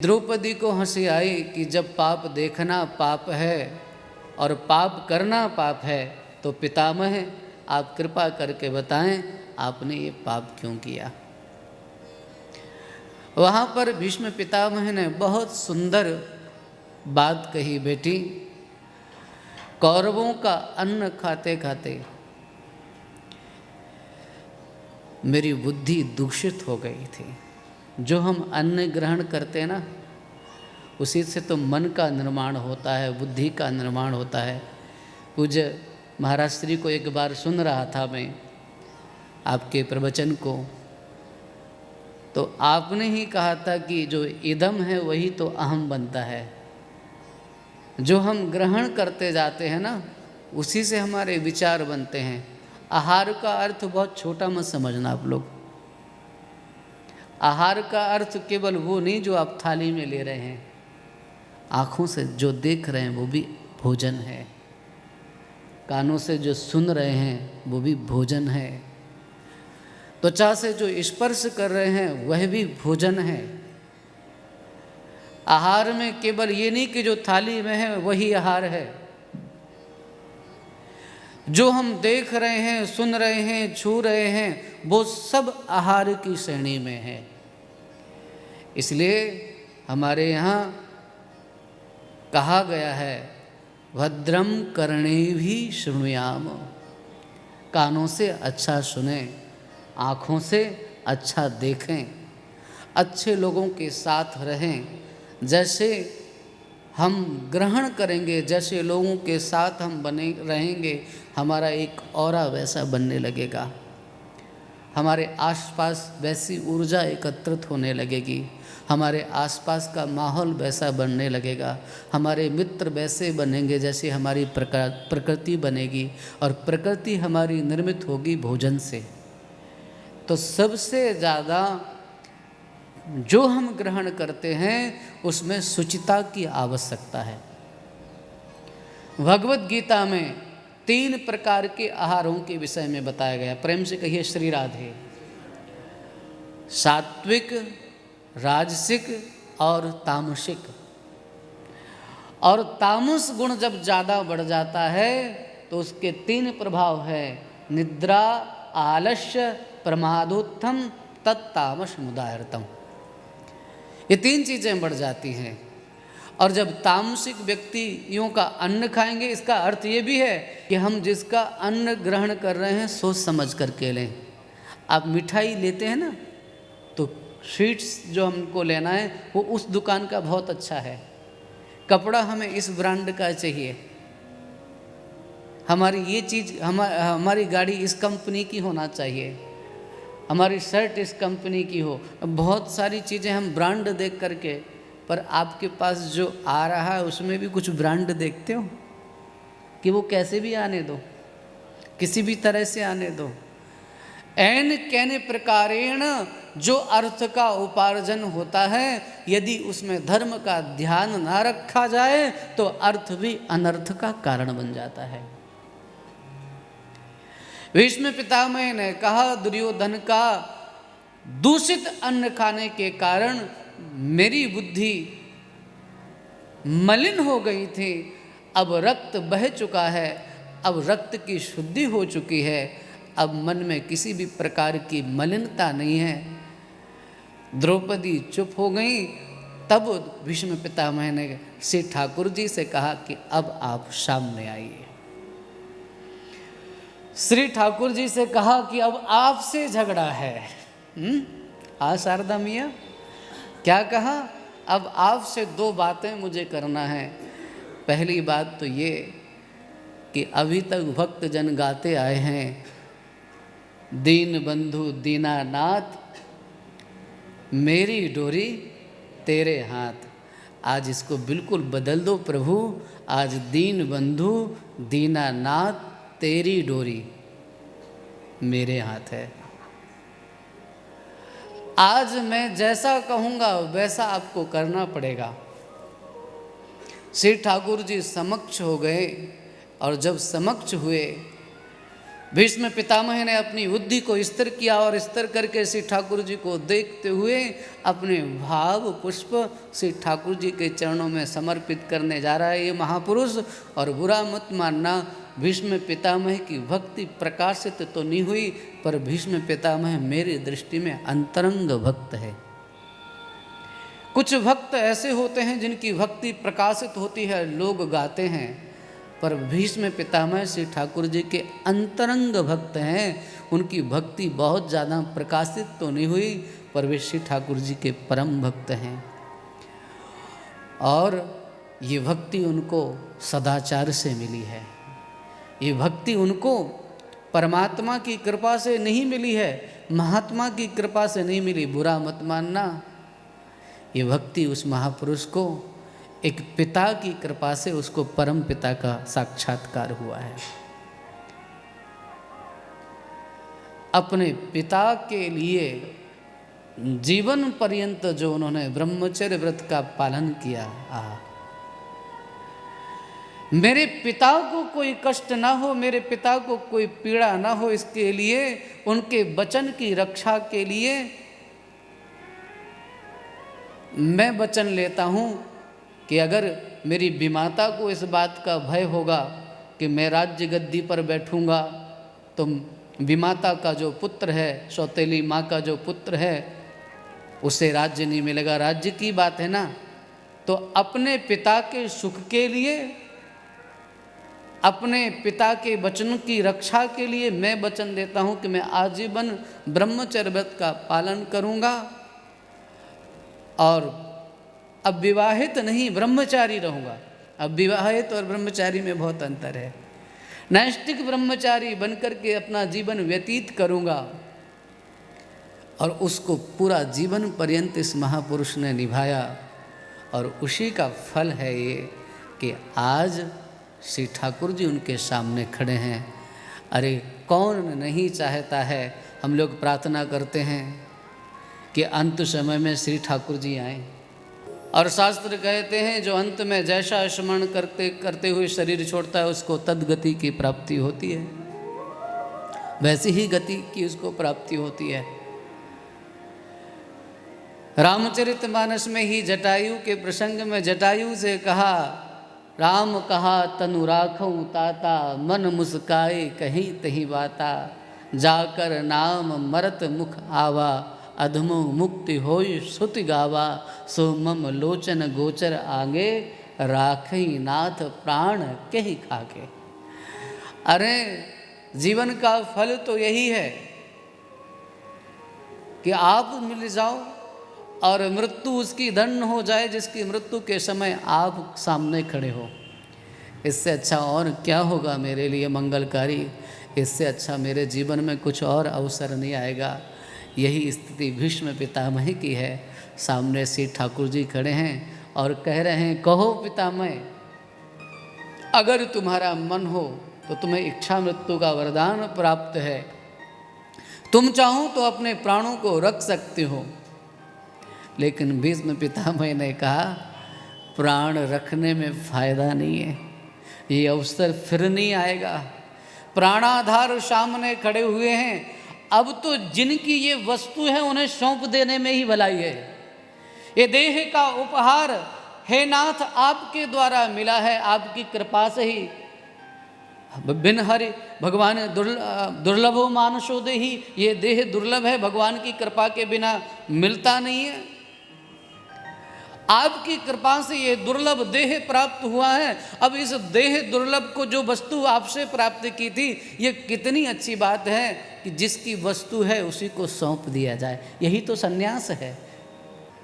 द्रौपदी को हंसी आई कि जब पाप देखना पाप है और पाप करना पाप है तो पितामह आप कृपा करके बताएं आपने ये पाप क्यों किया। वहाँ पर भीष्म पितामह ने बहुत सुंदर बात कही, बेटी कौरवों का अन्न खाते खाते मेरी बुद्धि दूषित हो गई थी। जो हम अन्न ग्रहण करते हैं ना, उसी से तो मन का निर्माण होता है, बुद्धि का निर्माण होता है। पूज्य महाराज श्री को एक बार सुन रहा था मैं आपके प्रवचन को, तो आपने ही कहा था कि जो इदम है वही तो अहम बनता है। जो हम ग्रहण करते जाते हैं ना, उसी से हमारे विचार बनते हैं। आहार का अर्थ बहुत छोटा मत समझना आप लोग। आहार का अर्थ केवल वो नहीं जो आप थाली में ले रहे हैं, आँखों से जो देख रहे हैं वो भी भोजन है, कानों से जो सुन रहे हैं वो भी भोजन है, त्वचा से जो स्पर्श कर रहे हैं वह भी भोजन है। आहार में केवल ये नहीं कि जो थाली में है वही आहार है। जो हम देख रहे हैं, सुन रहे हैं, छू रहे हैं, वो सब आहार की श्रेणी में है। इसलिए हमारे यहाँ कहा गया है भद्रम कर्णेभिः शृणुयाम, कानों से अच्छा सुने, आँखों से अच्छा देखें, अच्छे लोगों के साथ रहें। जैसे हम ग्रहण करेंगे, जैसे लोगों के साथ हम बने रहेंगे, हमारा एक ऑरा वैसा बनने लगेगा, हमारे आसपास वैसी ऊर्जा एकत्रित होने लगेगी, हमारे आसपास का माहौल वैसा बनने लगेगा, हमारे मित्र वैसे बनेंगे जैसे हमारी प्रकृति बनेगी, और प्रकृति हमारी निर्मित होगी भोजन से। तो सबसे ज़्यादा जो हम ग्रहण करते हैं उसमें शुचिता की आवश्यकता है। भगवत गीता में 3 प्रकार के आहारों के विषय में बताया गया। प्रेम से कहिए श्री राधे। सात्विक, राजसिक और तामसिक। और तामस गुण जब ज़्यादा बढ़ जाता है तो उसके 3 प्रभाव है, निद्रा, आलस्य, प्रमादोत्थम तत्तामस मुदाहृतम। ये 3 चीज़ें बढ़ जाती हैं। और जब तामसिक व्यक्तियों का अन्न खाएंगे, इसका अर्थ ये भी है कि हम जिसका अन्न ग्रहण कर रहे हैं सोच समझ करके लें। आप मिठाई लेते हैं ना, तो स्वीट्स जो हमको लेना है वो उस दुकान का बहुत अच्छा है, कपड़ा हमें इस ब्रांड का चाहिए, हमारी ये चीज़ हमारी गाड़ी इस कंपनी की होना चाहिए, हमारी शर्ट इस कंपनी की हो। बहुत सारी चीज़ें हम ब्रांड देख करके, पर आपके पास जो आ रहा है उसमें भी कुछ ब्रांड देखते हो कि वो कैसे भी आने दो, किसी भी तरह से आने दो। ऐन कैन प्रकारेण जो अर्थ का उपार्जन होता है, यदि उसमें धर्म का ध्यान ना रखा जाए तो अर्थ भी अनर्थ का कारण बन जाता है। भीष्म पितामह ने कहा दुर्योधन का दूषित अन्न खाने के कारण मेरी बुद्धि मलिन हो गई थी, अब रक्त बह चुका है, अब रक्त की शुद्धि हो चुकी है, अब मन में किसी भी प्रकार की मलिनता नहीं है। द्रौपदी चुप हो गई। तब भीष्म पितामह ने श्री ठाकुर जी से कहा कि अब आप सामने आइए। श्री ठाकुर जी से कहा कि अब आपसे झगड़ा है। शारदा मियाँ क्या कहा? अब आपसे 2 बातें मुझे करना है। पहली बात तो ये कि अभी तक भक्त जन गाते आए हैं, दीन बंधु दीनानाथ मेरी डोरी तेरे हाथ। आज इसको बिल्कुल बदल दो प्रभु, आज दीन बंधु दीनानाथ तेरी डोरी मेरे हाथ है। आज मैं जैसा कहूँगा वैसा आपको करना पड़ेगा। श्री ठाकुर जी समक्ष हो गए, और जब समक्ष हुए भीष्म पितामह ने अपनी बुद्धि को स्थिर किया और स्थिर करके श्री ठाकुर जी को देखते हुए अपने भाव पुष्प श्री ठाकुर जी के चरणों में समर्पित करने जा रहा है ये महापुरुष। और बुरा मत मानना, भीष्म पितामह की भक्ति प्रकाशित तो नहीं हुई, पर भीष्म पितामह मेरी दृष्टि में अंतरंग भक्त है। कुछ भक्त ऐसे होते हैं जिनकी भक्ति प्रकाशित होती है, लोग गाते हैं, पर भीष्म पितामह श्री ठाकुर जी के अंतरंग भक्त हैं। उनकी भक्ति बहुत ज़्यादा प्रकाशित तो नहीं हुई, पर वे श्री ठाकुर जी के परम भक्त हैं। और ये भक्ति उनको सदाचार से मिली है, ये भक्ति उनको परमात्मा की कृपा से नहीं मिली है, महात्मा की कृपा से नहीं मिली। बुरा मत मानना, ये भक्ति उस महापुरुष को एक पिता की कृपा से उसको परम पिता का साक्षात्कार हुआ है। अपने पिता के लिए जीवन पर्यंत जो उन्होंने ब्रह्मचर्य व्रत का पालन किया, मेरे पिता को कोई कष्ट ना हो, मेरे पिता को कोई पीड़ा ना हो, इसके लिए उनके वचन की रक्षा के लिए मैं वचन लेता हूँ कि अगर मेरी विमाता को इस बात का भय होगा कि मैं राज्य गद्दी पर बैठूंगा तो विमाता का जो पुत्र है, सौतेली माँ का जो पुत्र है, उसे राज्य नहीं मिलेगा, राज्य की बात है ना। तो अपने पिता के सुख के लिए, अपने पिता के वचन की रक्षा के लिए मैं वचन देता हूँ कि मैं आजीवन ब्रह्मचर्य व्रत का पालन करूँगा और अब विवाहित नहीं ब्रह्मचारी रहूँगा। अब विवाहित और ब्रह्मचारी में बहुत अंतर है। नैष्ठिक ब्रह्मचारी बनकर के अपना जीवन व्यतीत करूँगा। और उसको पूरा जीवन पर्यंत इस महापुरुष ने निभाया, और उसी का फल है ये कि आज श्री ठाकुर जी उनके सामने खड़े हैं। अरे कौन नहीं चाहता है, हम लोग प्रार्थना करते हैं कि अंत समय में श्री ठाकुर जी आएँ। और शास्त्र कहते हैं जो अंत में जैसा स्मरण करते करते हुए शरीर छोड़ता है उसको तद्गति की प्राप्ति होती है, वैसी ही गति की उसको प्राप्ति होती है। रामचरितमानस में ही जटायु के प्रसंग में जटायु से कहा, राम कहा तनु राखऊं ताता, मन मुस्काए कहीं तही बाता, जाकर नाम मरत मुख आवा, अधमो मुक्ति होय श्रुति गावा, सो मम लोचन गोचर आगे, राखई नाथ प्राण कही खाके। अरे जीवन का फल तो यही है कि आप मिल जाओ और मृत्यु उसकी दंड हो जाए, जिसकी मृत्यु के समय आप सामने खड़े हो। इससे अच्छा और क्या होगा मेरे लिए मंगलकारी, इससे अच्छा मेरे जीवन में कुछ और अवसर नहीं आएगा। यही स्थिति भीष्म पितामह की है। सामने श्री ठाकुर जी खड़े हैं और कह रहे हैं, कहो पितामह, अगर तुम्हारा मन हो तो तुम्हें इच्छा मृत्यु का वरदान प्राप्त है, तुम चाहो तो अपने प्राणों को रख सकते हो। लेकिन भीष्म पितामह ने कहा, प्राण रखने में फायदा नहीं है, ये अवसर फिर नहीं आएगा। प्राणाधार सामने खड़े हुए हैं, अब तो जिनकी ये वस्तु है उन्हें सौंप देने में ही भलाई है। ये देह का उपहार हे नाथ आपके द्वारा मिला है, आपकी कृपा से ही। बिन हरि भगवान दुर्लभो मानसो देहि, ये देह दुर्लभ है, भगवान की कृपा के बिना मिलता नहीं है। आपकी कृपा से ये दुर्लभ देह प्राप्त हुआ है। अब इस देह दुर्लभ को जो वस्तु आपसे प्राप्त की थी, ये कितनी अच्छी बात है कि जिसकी वस्तु है उसी को सौंप दिया जाए। यही तो सन्यास है।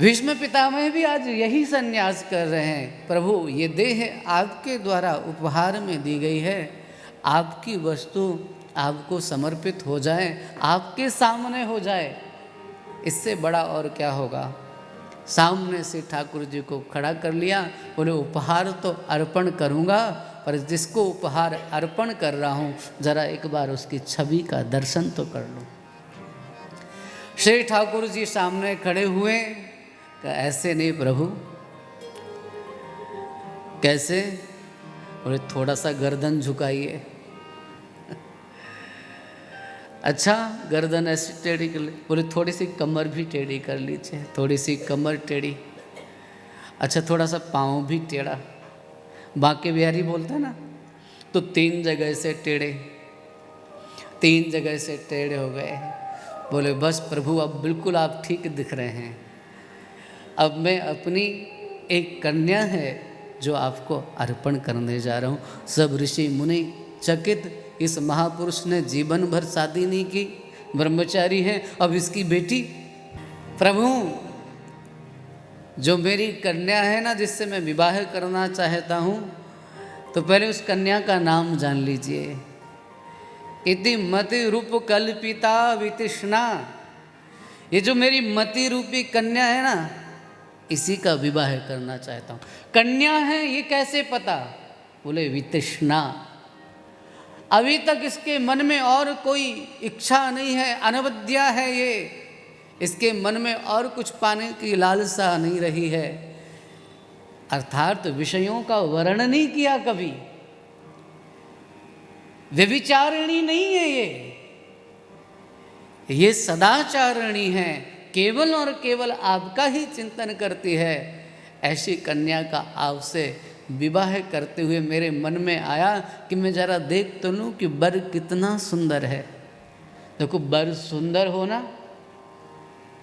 भीष्म पितामह भी आज यही सन्यास कर रहे हैं। प्रभु ये देह आपके द्वारा उपहार में दी गई है, आपकी वस्तु आपको समर्पित हो जाए, आपके सामने हो जाए, इससे बड़ा और क्या होगा। सामने से ठाकुर जी को खड़ा कर लिया, बोले उपहार तो अर्पण करूँगा, पर जिसको उपहार अर्पण कर रहा हूँ जरा एक बार उसकी छवि का दर्शन तो कर लो। श्री ठाकुर जी सामने खड़े हुए, ऐसे नहीं प्रभु। कैसे? बोले थोड़ा सा गर्दन झुकाइए। अच्छा गर्दन ऐसी टेढ़ी कर ली, बोले थोड़ी सी कमर भी टेढ़ी कर लीजिए, थोड़ी सी कमर टेढ़ी। अच्छा थोड़ा सा पाँव भी टेढ़ा। बांके बिहारी बोलता है ना, तो 3 जगह से टेढ़े, 3 जगह से टेढ़े हो गए। बोले बस प्रभु अब बिल्कुल आप ठीक दिख रहे हैं। अब मैं अपनी एक कन्या है जो आपको अर्पण करने जा रहा हूँ। सब ऋषि मुनि चकित, इस महापुरुष ने जीवन भर शादी नहीं की, ब्रह्मचारी है, अब इसकी बेटी। प्रभु जो मेरी कन्या है ना, जिससे मैं विवाह करना चाहता हूँ, तो पहले उस कन्या का नाम जान लीजिए। इति मति रूप कल्पिता वितृष्णा, ये जो मेरी मति रूपी कन्या है ना, इसी का विवाह करना चाहता हूँ। कन्या है ये कैसे पता? बोले वितृष्णा, अभी तक इसके मन में और कोई इच्छा नहीं है, अनवद्या है ये, इसके मन में और कुछ पाने की लालसा नहीं रही है, अर्थात विषयों का वर्णन नहीं किया कभी, व्यभिचारिणी नहीं है ये सदाचारिणी है, केवल और केवल आपका ही चिंतन करती है। ऐसी कन्या का आपसे विवाह करते हुए मेरे मन में आया कि मैं जरा देख तो लूँ कि वर कितना सुंदर है। देखो वर सुंदर हो ना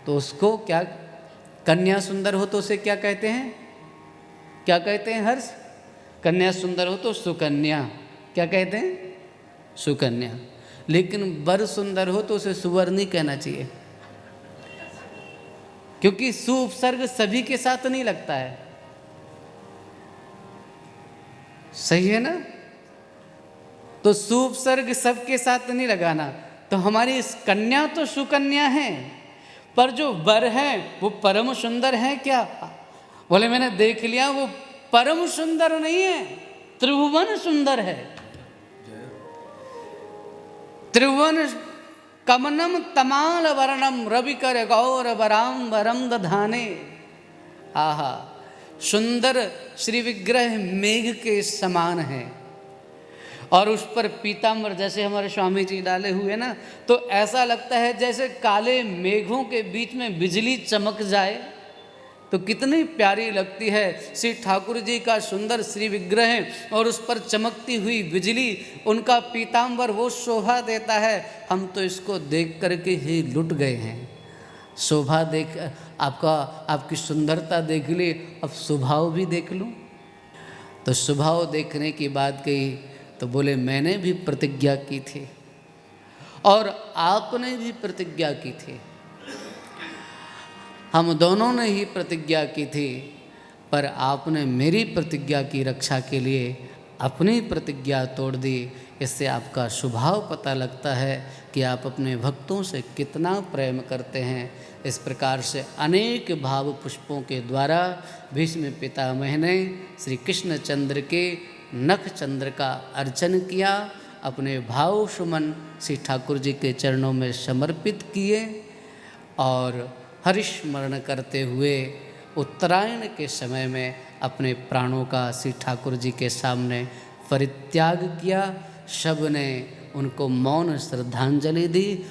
तो उसको क्या, कन्या सुंदर हो तो उसे क्या कहते हैं, क्या कहते हैं हर्ष? कन्या सुंदर हो तो सुकन्या, क्या कहते हैं? सुकन्या। लेकिन वर सुंदर हो तो उसे सुवर्णी कहना चाहिए, क्योंकि सु उपसर्ग सभी के साथ नहीं लगता है। सही है ना? तो सु उपसर्ग सबके साथ नहीं लगाना। तो हमारी इस कन्या तो सुकन्या है, पर जो वर है वो परम सुंदर है क्या? बोले मैंने देख लिया, वो परम सुंदर नहीं है, त्रिभुवन सुंदर है। त्रिभुवन कमनम तमाल वर्णम रविकर गौर वराम दधाने। आहा, सुंदर श्री विग्रह मेघ के समान है, और उस पर पीताम्बर जैसे हमारे स्वामी जी डाले हुए ना, तो ऐसा लगता है जैसे काले मेघों के बीच में बिजली चमक जाए तो कितनी प्यारी लगती है। श्री ठाकुर जी का सुंदर श्री विग्रह और उस पर चमकती हुई बिजली, उनका पीताम्बर वो शोभा देता है। हम तो इसको देख करके ही लुट गए हैं। शोभा देख, आपकी सुंदरता देख ली, अब स्वभाव भी देख लूँ। तो स्वभाव देखने की बात कही तो बोले मैंने भी प्रतिज्ञा की थी और आपने भी प्रतिज्ञा की थी, हम दोनों ने ही प्रतिज्ञा की थी, पर आपने मेरी प्रतिज्ञा की रक्षा के लिए अपनी प्रतिज्ञा तोड़ दी। इससे आपका स्वभाव पता लगता है कि आप अपने भक्तों से कितना प्रेम करते हैं। इस प्रकार से अनेक भाव पुष्पों के द्वारा भीष्म पितामह ने श्री कृष्ण चंद्र के नख चंद्र का अर्चन किया, अपने भाव सुमन श्री ठाकुर जी के चरणों में समर्पित किए और हरिस्मरण करते हुए उत्तरायण के समय में अपने प्राणों का श्री ठाकुर जी के सामने परित्याग किया। सब ने उनको मौन श्रद्धांजलि दी